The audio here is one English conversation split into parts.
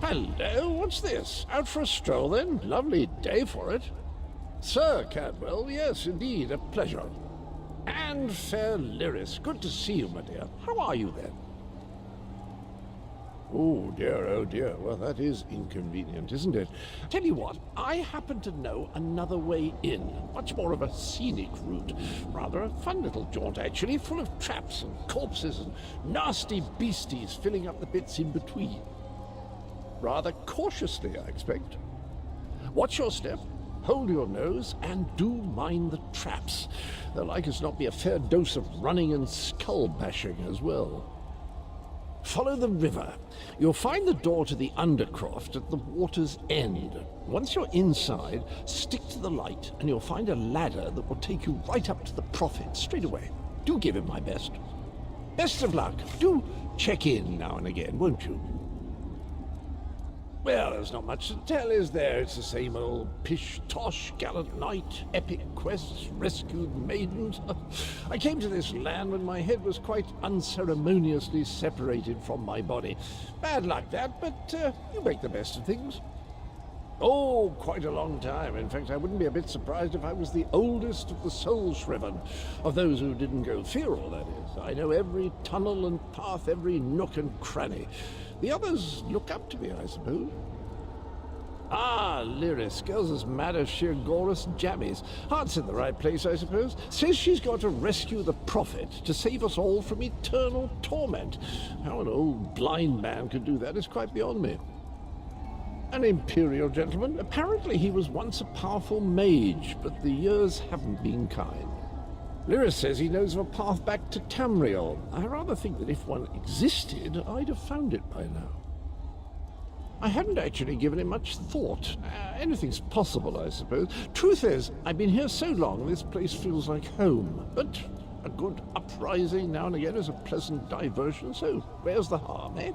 Hello, what's this? Out for a stroll then? Lovely day for it. Sir Cadwell, yes, indeed, a pleasure. And fair Lyris, good to see you, my dear. How are you then? Oh dear, well that is inconvenient, isn't it? Tell you what, I happen to know another way in, much more of a scenic route. Rather a fun little jaunt actually, full of traps and corpses and nasty beasties filling up the bits in between. Rather cautiously, I expect. Watch your step, hold your nose, and do mind the traps. There'll like as not be a fair dose of running and skull bashing as well. Follow the river. You'll find the door to the Undercroft at the water's end. Once you're inside, stick to the light, and you'll find a ladder that will take you right up to the Prophet straight away. Do give him my best. Best of luck. Do check in now and again, won't you? Well, there's not much to tell, is there? It's the same old pish-tosh, gallant knight, epic quests, rescued maidens. I came to this land when my head was quite unceremoniously separated from my body. Bad luck that, but you make the best of things. Oh, quite a long time. In fact, I wouldn't be a bit surprised if I was the oldest of the soul-shriven, of those who didn't go feral, that is. I know every tunnel and path, every nook and cranny. The others look up to me, I suppose. Ah, Lyris, girl's as mad as sheer Gorus jammies. Heart's in the right place, I suppose. Says she's got to rescue the Prophet to save us all from eternal torment. How an old blind man could do that is quite beyond me. An Imperial gentleman. Apparently he was once a powerful mage, but the years haven't been kind. Lyris says he knows of a path back to Tamriel. I rather think that if one existed, I'd have found it by now. I haven't actually given it much thought. Anything's possible, I suppose. Truth is, I've been here so long, this place feels like home. But a good uprising now and again is a pleasant diversion, so where's the harm, eh?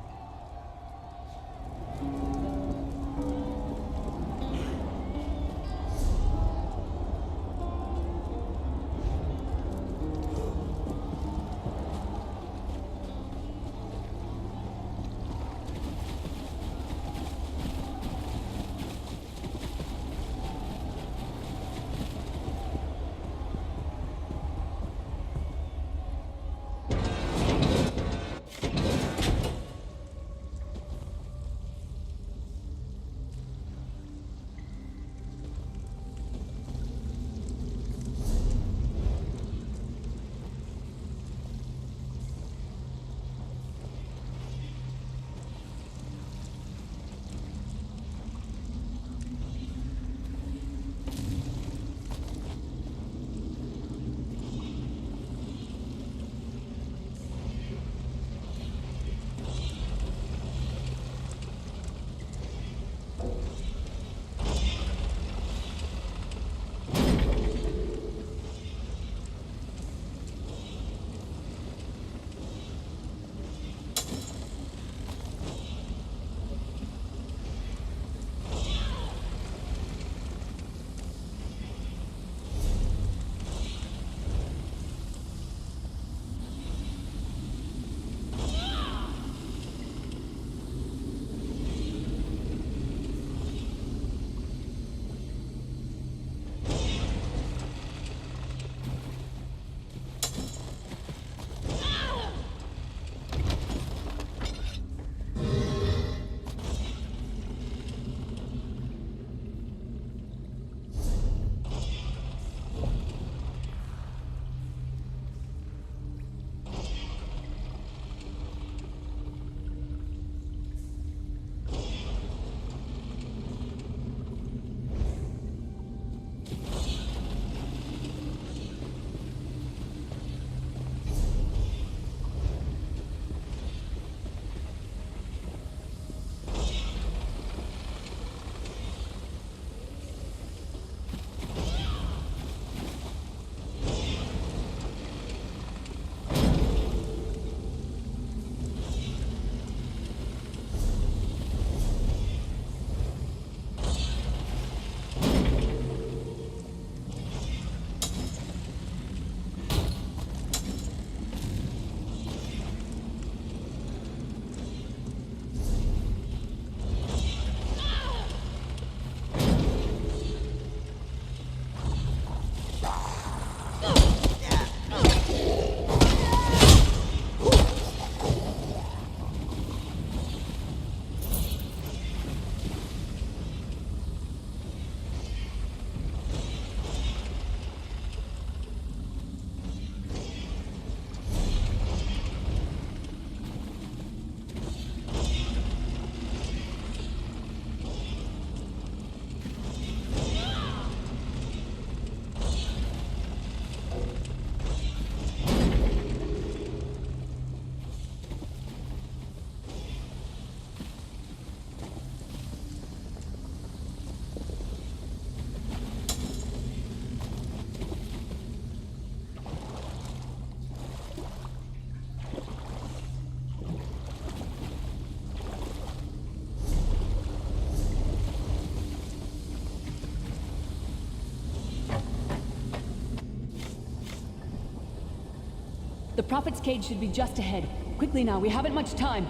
The Prophet's cage should be just ahead. Quickly now, we haven't much time.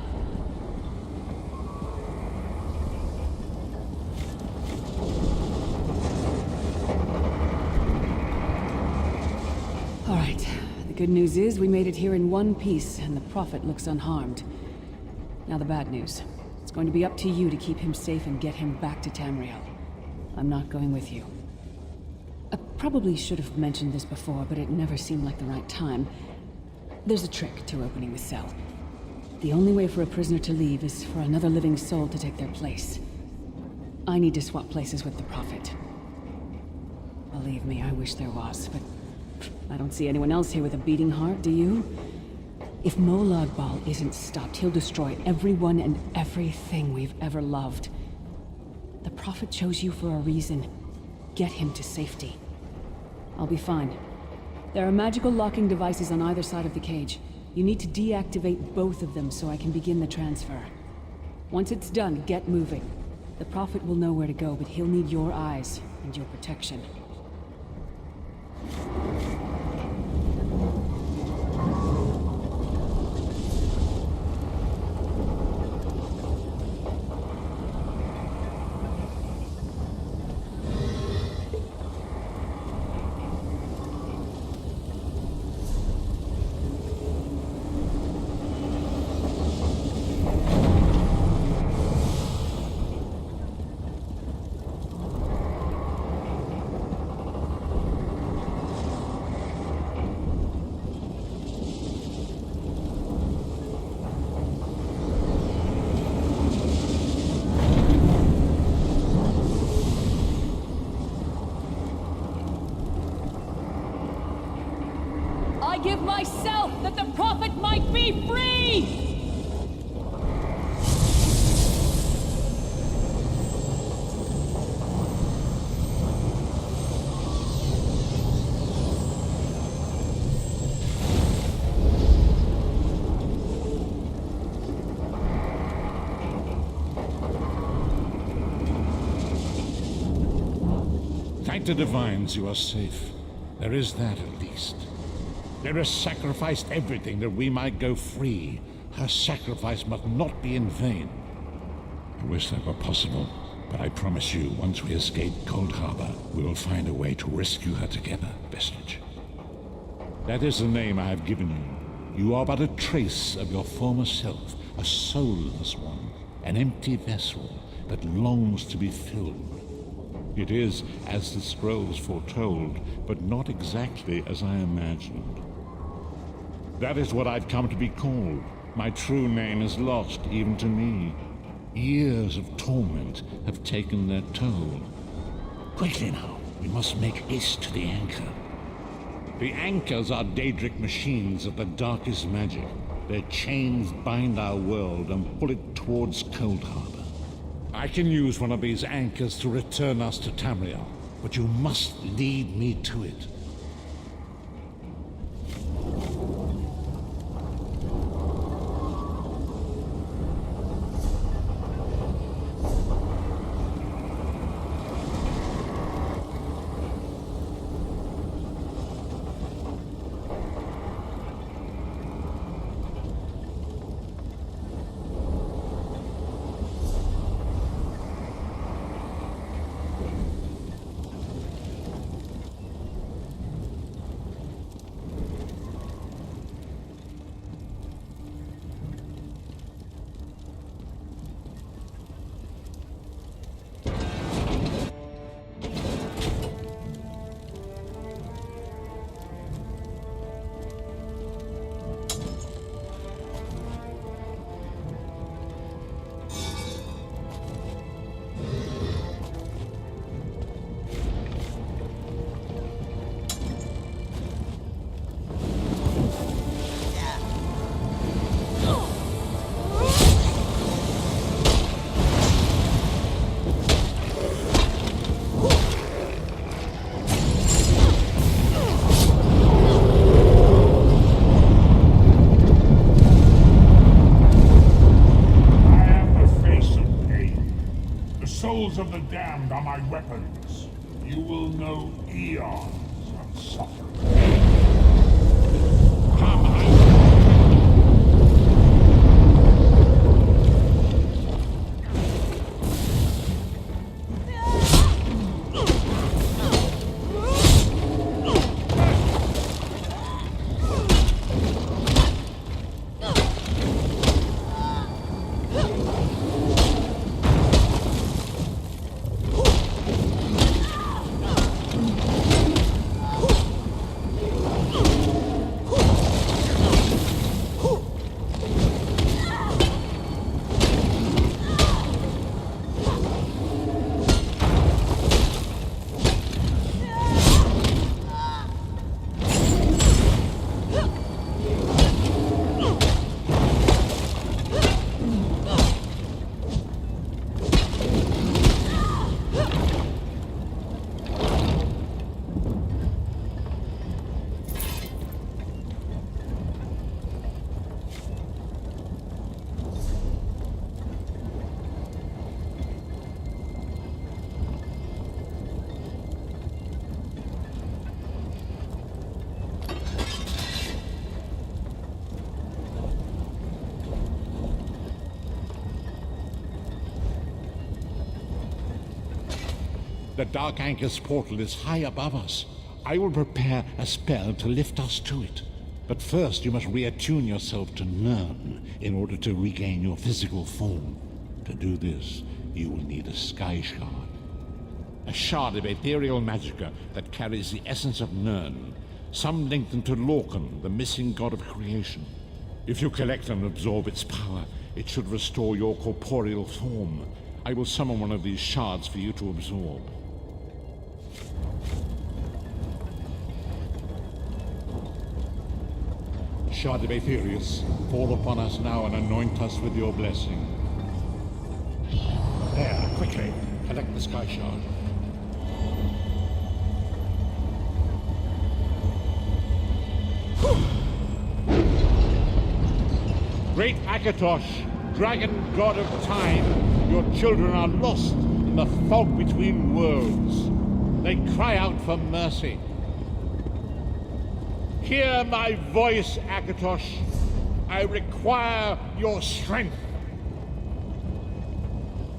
All right. The good news is we made it here in one piece, and the Prophet looks unharmed. Now the bad news. It's going to be up to you to keep him safe and get him back to Tamriel. I'm not going with you. I probably should have mentioned this before, but it never seemed like the right time. There's a trick to opening the cell. The only way for a prisoner to leave is for another living soul to take their place. I need to swap places with the Prophet. Believe me, I wish there was, but I don't see anyone else here with a beating heart, do you? If Molag Bal isn't stopped, he'll destroy everyone and everything we've ever loved. The Prophet chose you for a reason. Get him to safety. I'll be fine. There are magical locking devices on either side of the cage. You need to deactivate both of them so I can begin the transfer. Once it's done, get moving. The Prophet will know where to go, but he'll need your eyes and your protection. I give myself that the Prophet might be free! Thank the Divines you are safe. There is that at least. There has sacrificed everything that we might go free. Her sacrifice must not be in vain. I wish that were possible, but I promise you, once we escape Cold Harbor, we will find a way to rescue her together, Vestige. That is the name I have given you. You are but a trace of your former self, a soulless one, an empty vessel that longs to be filled. It is as the scrolls foretold, but not exactly as I imagined. That is what I've come to be called. My true name is lost, even to me. Years of torment have taken their toll. Quickly now, we must make haste to the anchor. The anchors are Daedric machines of the darkest magic. Their chains bind our world and pull it towards Cold Harbor. I can use one of these anchors to return us to Tamriel, but you must lead me to it. Of the damned are my weapons. You will know eons of suffering. Come, The Dark Anchor's portal is high above us. I will prepare a spell to lift us to it. But first you must reattune yourself to Nirn in order to regain your physical form. To do this, you will need a sky shard. A shard of ethereal magicka that carries the essence of Nirn, some linked to Lorcan, the missing god of creation. If you collect and absorb its power, it should restore your corporeal form. I will summon one of these shards for you to absorb. Shard of Aetherius, fall upon us now and anoint us with your blessing. There, quickly, collect the sky shard. Great Akatosh, dragon god of time, your children are lost in the fog between worlds. They cry out for mercy. Hear my voice, Akatosh. I require your strength.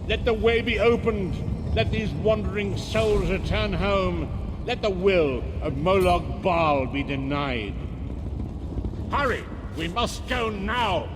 Let the way be opened. Let these wandering souls return home. Let the will of Molag Bal be denied. Hurry! We must go now!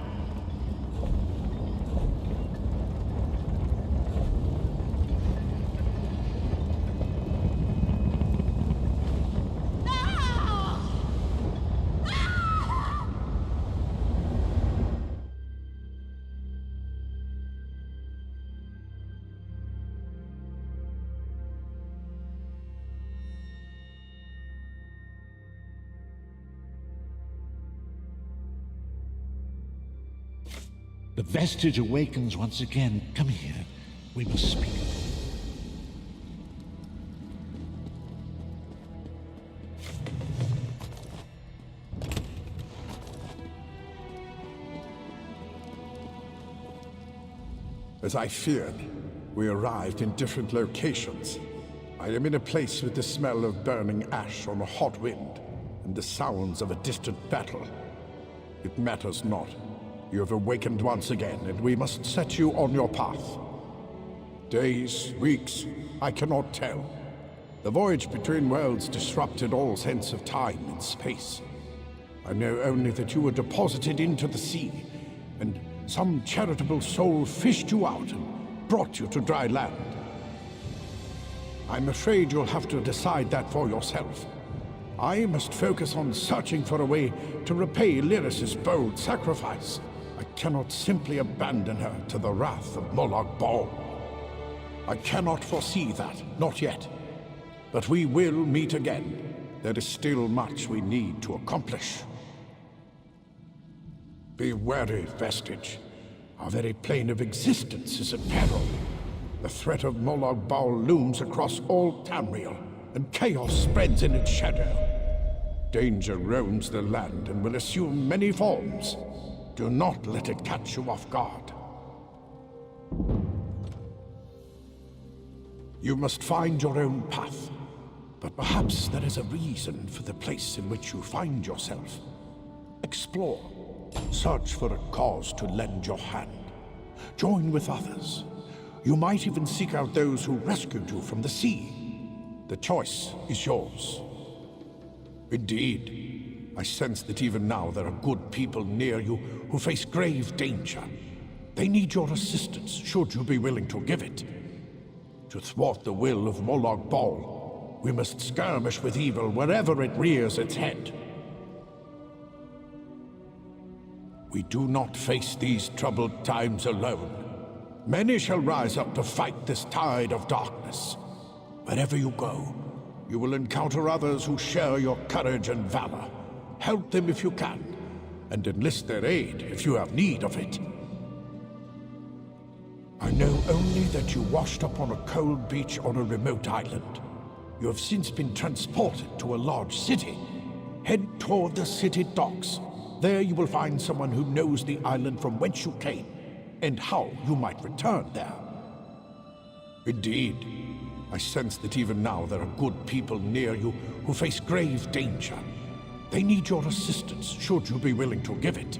The vestige awakens once again. Come here. We must speak. As I feared, we arrived in different locations. I am in a place with the smell of burning ash on a hot wind, and the sounds of a distant battle. It matters not. You have awakened once again, and we must set you on your path. Days, weeks, I cannot tell. The voyage between worlds disrupted all sense of time and space. I know only that you were deposited into the sea, and some charitable soul fished you out and brought you to dry land. I'm afraid you'll have to decide that for yourself. I must focus on searching for a way to repay Lyris's bold sacrifice. I cannot simply abandon her to the wrath of Molag Bal. I cannot foresee that, not yet. But we will meet again. There is still much we need to accomplish. Be wary, Vestige. Our very plane of existence is in peril. The threat of Molag Bal looms across all Tamriel, and chaos spreads in its shadow. Danger roams the land and will assume many forms. Do not let it catch you off guard. You must find your own path. But perhaps there is a reason for the place in which you find yourself. Explore. Search for a cause to lend your hand. Join with others. You might even seek out those who rescued you from the sea. The choice is yours. Indeed. I sense that even now there are good people near you who face grave danger. They need your assistance, should you be willing to give it. To thwart the will of Molag Bal, we must skirmish with evil wherever it rears its head. We do not face these troubled times alone. Many shall rise up to fight this tide of darkness. Wherever you go, you will encounter others who share your courage and valor. Help them if you can, and enlist their aid if you have need of it. I know only that you washed up on a cold beach on a remote island. You have since been transported to a large city. Head toward the city docks. There you will find someone who knows the island from whence you came, and how you might return there. Indeed, I sense that even now there are good people near you who face grave danger. They need your assistance, should you be willing to give it.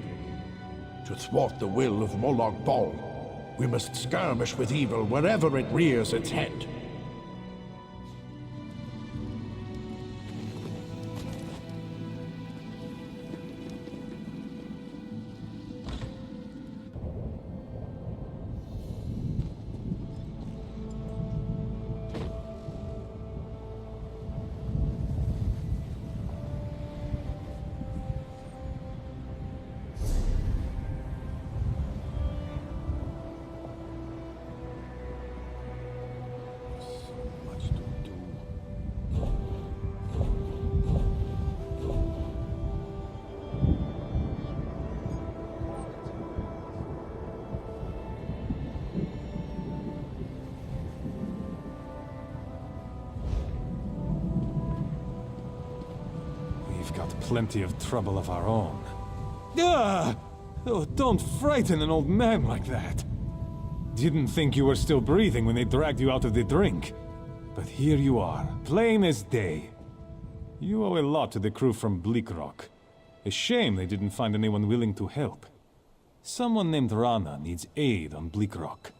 To thwart the will of Molag Bal, we must skirmish with evil wherever it rears its head. plenty of trouble of our own. Ah! Oh, don't frighten an old man like that. Didn't think you were still breathing when they dragged you out of the drink. But here you are, plain as day. You owe a lot to the crew from Bleak Rock. A shame they didn't find anyone willing to help. Someone named Rana needs aid on Bleak Rock.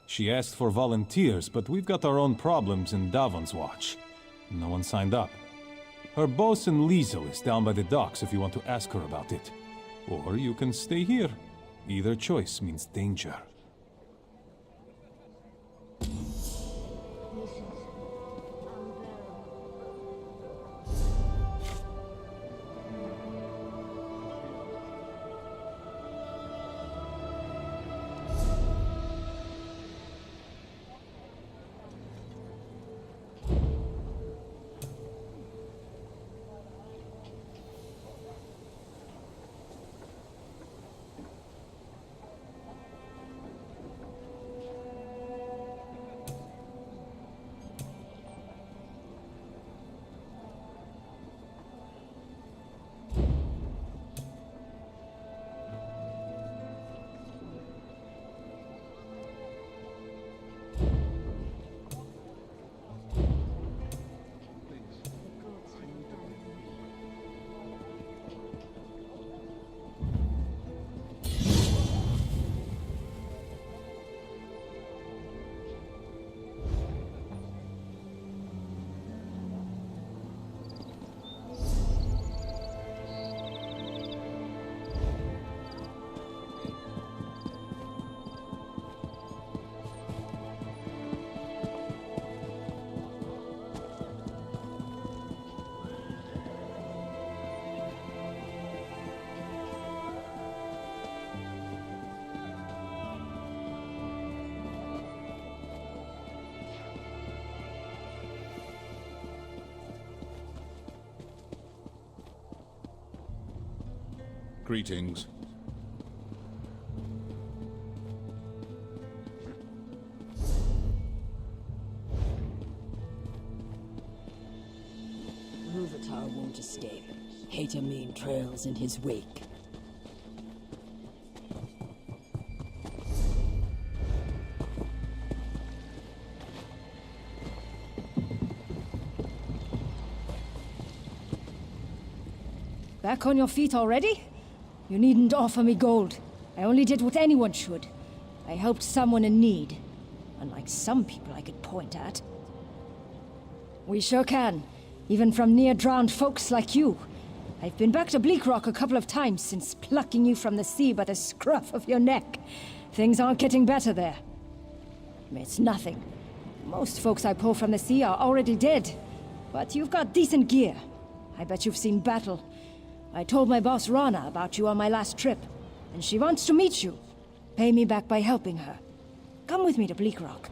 She asked for volunteers, but we've got our own problems in Davon's watch. No one signed up. Her bosun Liesel is down by the docks if you want to ask her about it. Or you can stay here. Either choice means danger. Greetings. Ruvatar won't escape. Hatamine trails in his wake. Back on your feet already? You needn't offer me gold. I only did what anyone should. I helped someone in need. Unlike some people I could point at. We sure can. Even from near-drowned folks like you. I've been back to Bleak Rock a couple of times since plucking you from the sea by the scruff of your neck. Things aren't getting better there. It's nothing. Most folks I pull from the sea are already dead. But you've got decent gear. I bet you've seen battle. I told my boss Rana about you on my last trip, and she wants to meet you. Pay me back by helping her. Come with me to Bleak Rock.